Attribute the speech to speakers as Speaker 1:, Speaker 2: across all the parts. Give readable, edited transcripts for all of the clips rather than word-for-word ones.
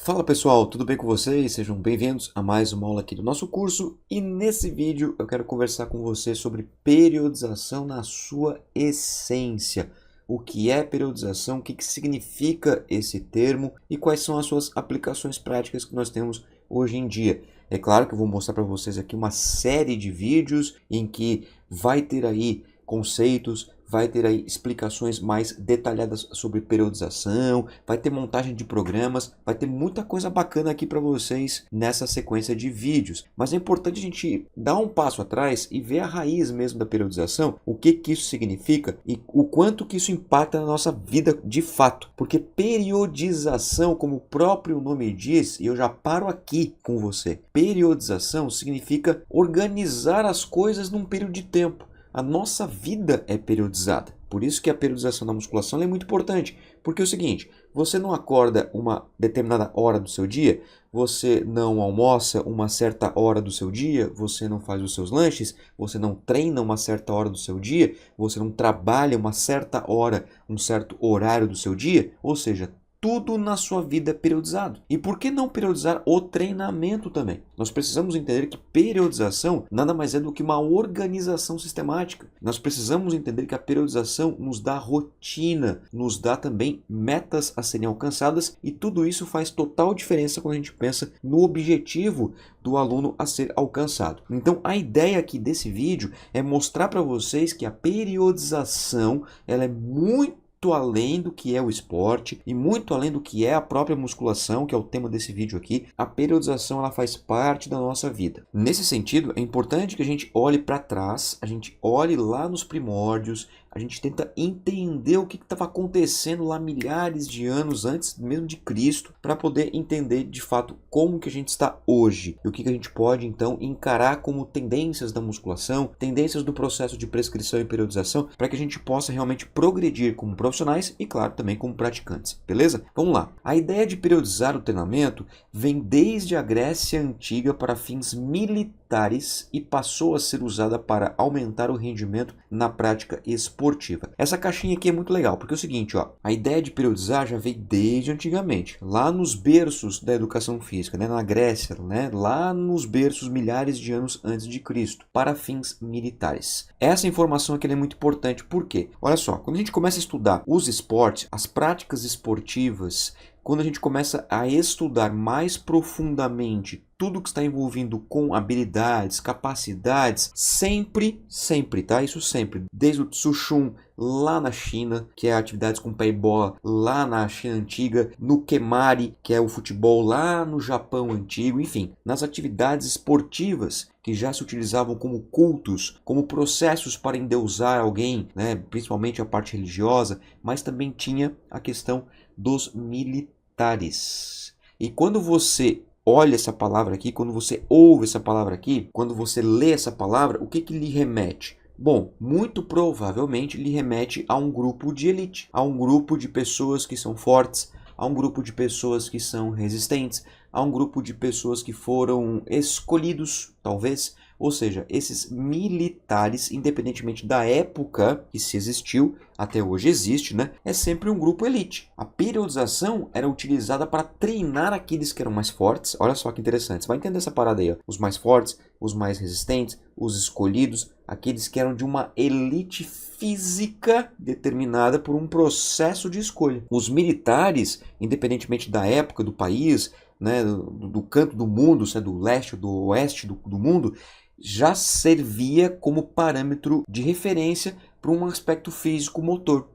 Speaker 1: Fala pessoal, tudo bem com vocês? Sejam bem-vindos a mais uma aula aqui do nosso curso e nesse vídeo eu quero conversar com você sobre periodização na sua essência. O que é periodização, o que significa esse termo e quais são as suas aplicações práticas que nós temos hoje em dia. É claro que eu vou mostrar para vocês aqui uma série de vídeos em que vai ter aí conceitos, vai ter aí explicações mais detalhadas sobre periodização, vai ter montagem de programas, vai ter muita coisa bacana aqui para vocês nessa sequência de vídeos. Mas é importante a gente dar um passo atrás e ver a raiz mesmo da periodização, o que isso significa e o quanto que isso impacta na nossa vida de fato. Porque periodização, como o próprio nome diz, e eu já paro aqui com você, periodização significa organizar as coisas num período de tempo. A nossa vida é periodizada. Por isso que a periodização da musculação é muito importante. Porque é o seguinte, você não acorda uma determinada hora do seu dia, você não almoça uma certa hora do seu dia, você não faz os seus lanches, você não treina uma certa hora do seu dia, você não trabalha uma certa hora, um certo horário do seu dia, ou seja, tudo na sua vida é periodizado. E por que não periodizar o treinamento também? Nós precisamos entender que periodização nada mais é do que uma organização sistemática. Nós precisamos entender que a periodização nos dá rotina, nos dá também metas a serem alcançadas e tudo isso faz total diferença quando a gente pensa no objetivo do aluno a ser alcançado. Então a ideia aqui desse vídeo é mostrar para vocês que a periodização ela é muito além do que é o esporte e muito além do que é a própria musculação, que é o tema desse vídeo aqui, a periodização ela faz parte da nossa vida. Nesse sentido, é importante que a gente olhe para trás, a gente olhe lá nos primórdios, a gente tenta entender o que estava acontecendo lá milhares de anos antes mesmo de Cristo, para poder entender de fato como que a gente está hoje e o que a gente pode então encarar como tendências da musculação, tendências do processo de prescrição e periodização, para que a gente possa realmente progredir como profissionais e claro também como praticantes, beleza? Vamos lá. A ideia de periodizar o treinamento vem desde a Grécia Antiga para fins militares e passou a ser usada para aumentar o rendimento na prática esportiva. Essa caixinha aqui é muito legal, porque é o seguinte, ó, a ideia de periodizar já veio desde antigamente, lá nos berços da educação física, né, na Grécia, né, lá nos berços milhares de anos antes de Cristo, para fins militares. Essa informação aqui é muito importante, por quê? Olha só, quando a gente começa a estudar os esportes, as práticas esportivas, quando a gente começa a estudar mais profundamente tudo que está envolvido com habilidades, capacidades, sempre, tá? Isso sempre. Desde o Tsu Chun lá na China, que é atividades com pé e bola lá na China antiga, no Kemari, que é o futebol lá no Japão antigo, enfim, nas atividades esportivas que já se utilizavam como cultos, como processos para endeusar alguém, né? Principalmente a parte religiosa, mas também tinha a questão dos militares. E quando você olha essa palavra aqui, quando você ouve essa palavra aqui, quando você lê essa palavra, o que lhe remete? Bom, muito provavelmente lhe remete a um grupo de elite, a um grupo de pessoas que são fortes, a um grupo de pessoas que são resistentes, a um grupo de pessoas que foram escolhidos, talvez. Ou seja, esses militares, independentemente da época que se existiu, até hoje existe, né? É sempre um grupo elite. A periodização era utilizada para treinar aqueles que eram mais fortes. Olha só que interessante. Você vai entender essa parada aí, ó. Os mais fortes, os mais resistentes, os escolhidos, aqueles que eram de uma elite física determinada por um processo de escolha. Os militares, independentemente da época, do país, né, do canto do mundo, se é do leste ou do oeste do mundo, já servia como parâmetro de referência para um aspecto físico-motor.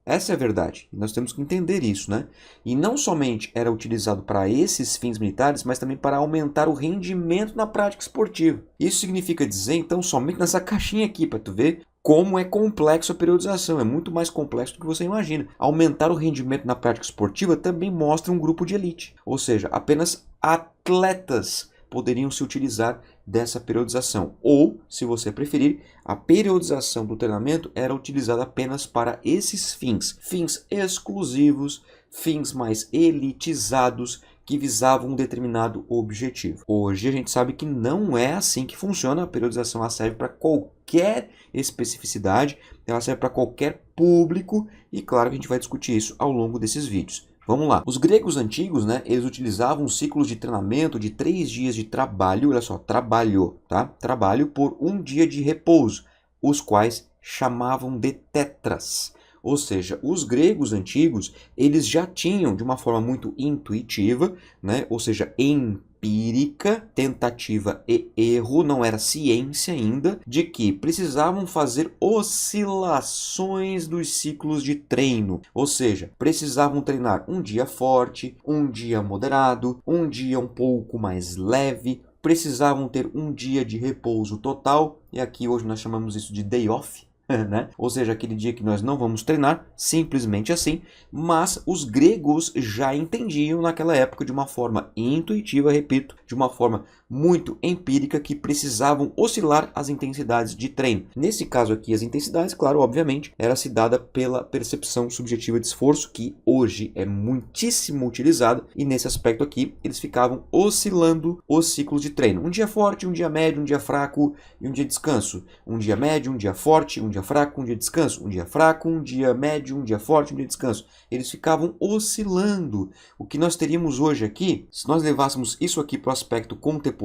Speaker 1: Essa é a verdade. Nós temos que entender isso, né? E não somente era utilizado para esses fins militares, mas também para aumentar o rendimento na prática esportiva. Isso significa dizer, então, somente nessa caixinha aqui, para tu ver como é complexo a periodização. É muito mais complexo do que você imagina. Aumentar o rendimento na prática esportiva também mostra um grupo de elite. Ou seja, apenas atletas poderiam se utilizar dessa periodização. Ou, se você preferir, a periodização do treinamento era utilizada apenas para esses fins. Fins exclusivos, fins mais elitizados, que visavam um determinado objetivo. Hoje a gente sabe que não é assim que funciona. A periodização ela serve para qualquer especificidade, ela serve para qualquer público e claro que a gente vai discutir isso ao longo desses vídeos. Vamos lá. Os gregos antigos, né, eles utilizavam ciclos de treinamento de 3 dias de trabalho, olha só, trabalho, tá? Trabalho por 1 dia de repouso, os quais chamavam de tetras. Ou seja, os gregos antigos, eles já tinham, de uma forma muito intuitiva, né, ou seja, empírica, tentativa e erro, não era ciência ainda, de que precisavam fazer oscilações dos ciclos de treino. Ou seja, precisavam treinar um dia forte, um dia moderado, um dia um pouco mais leve, precisavam ter um dia de repouso total, e aqui hoje nós chamamos isso de day off, né? Ou seja, aquele dia que nós não vamos treinar, simplesmente assim, mas os gregos já entendiam naquela época de uma forma intuitiva, repito, de uma forma muito empírica, que precisavam oscilar as intensidades de treino. Nesse caso aqui, as intensidades, claro, obviamente, era se dada pela percepção subjetiva de esforço, que hoje é muitíssimo utilizada, e nesse aspecto aqui, eles ficavam oscilando os ciclos de treino. Um dia forte, um dia médio, um dia fraco e um dia de descanso. Um dia médio, um dia forte, um dia fraco, um dia de descanso. Um dia fraco, um dia médio, um dia forte, um dia de descanso. Eles ficavam oscilando. O que nós teríamos hoje aqui, se nós levássemos isso aqui para o aspecto contemporâneo,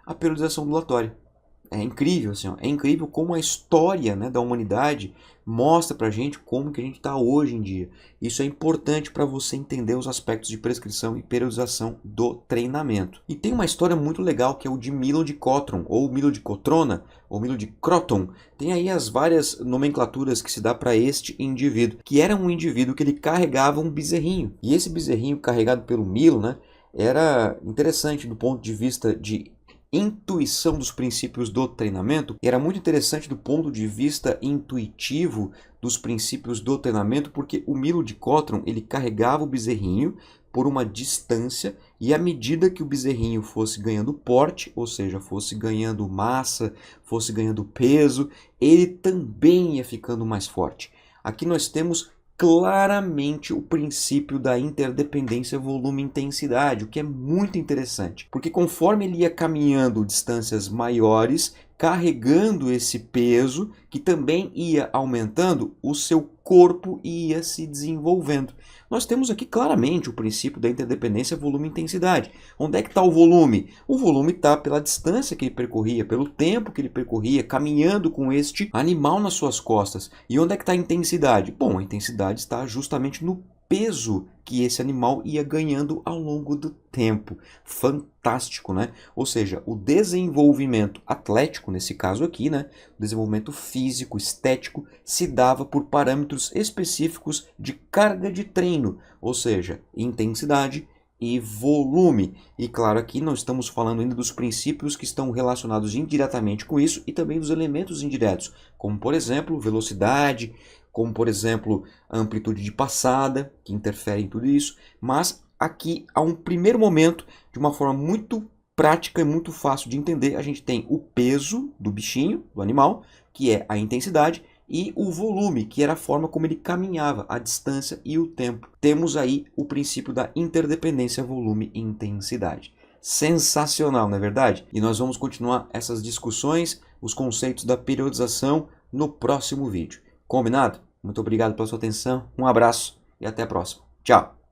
Speaker 1: a periodização ondulatória. É incrível, assim, ó, é incrível como a história, né, da humanidade mostra pra gente como que a gente está hoje em dia. Isso é importante para você entender os aspectos de prescrição e periodização do treinamento. E tem uma história muito legal que é o de Milo de Cotron, ou Milo de Cotrona, ou Milo de Croton. Tem aí as várias nomenclaturas que se dá para este indivíduo, que era um indivíduo que ele carregava um bezerrinho. E esse bezerrinho carregado pelo Milo, né, era interessante do ponto de vista de intuição dos princípios do treinamento, e era muito interessante do ponto de vista intuitivo dos princípios do treinamento, porque o Milo de Cotron, ele carregava o bezerrinho por uma distância, e à medida que o bezerrinho fosse ganhando porte, ou seja, fosse ganhando massa, fosse ganhando peso, ele também ia ficando mais forte. Aqui nós temos claramente o princípio da interdependência volume-intensidade, o que é muito interessante, porque conforme ele ia caminhando distâncias maiores, carregando esse peso, que também ia aumentando, o seu corpo ia se desenvolvendo. Nós temos aqui claramente o princípio da interdependência volume-intensidade. Onde é que está o volume? O volume está pela distância que ele percorria, pelo tempo que ele percorria, caminhando com este animal nas suas costas. E onde é que está a intensidade? Bom, a intensidade está justamente no peso que esse animal ia ganhando ao longo do tempo. Fantástico, né? Ou seja, o desenvolvimento atlético, nesse caso aqui, né? O desenvolvimento físico, estético, se dava por parâmetros específicos de carga de treino, ou seja, intensidade e volume. E claro, aqui não estamos falando ainda dos princípios que estão relacionados indiretamente com isso e também dos elementos indiretos, como por exemplo, velocidade, como por exemplo a amplitude de passada, que interfere em tudo isso, mas aqui há um primeiro momento, de uma forma muito prática e muito fácil de entender, a gente tem o peso do bichinho, do animal, que é a intensidade, e o volume, que era a forma como ele caminhava, a distância e o tempo. Temos aí o princípio da interdependência volume e intensidade. Sensacional, não é verdade? E nós vamos continuar essas discussões, os conceitos da periodização, no próximo vídeo. Combinado? Muito obrigado pela sua atenção, um abraço e até a próxima. Tchau!